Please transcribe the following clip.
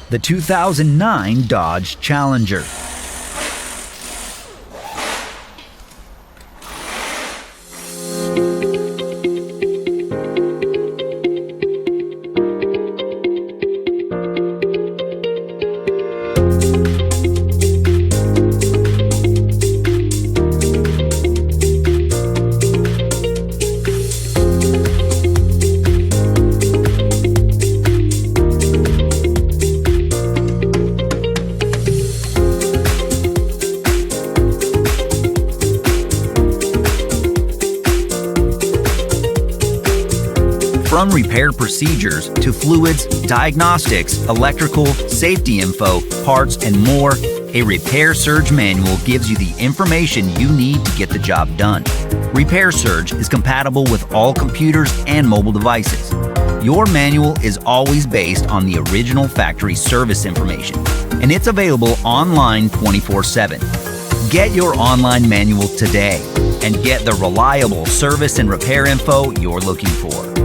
the 2009 Dodge Challenger. From repair procedures to fluids, diagnostics, electrical, safety info, parts, and more, a Repair Surge manual gives you the information you need to get the job done. Repair Surge is compatible with all computers and mobile devices. Your manual is always based on the original factory service information, and it's available online 24/7. Get your online manual today and get the reliable service and repair info you're looking for.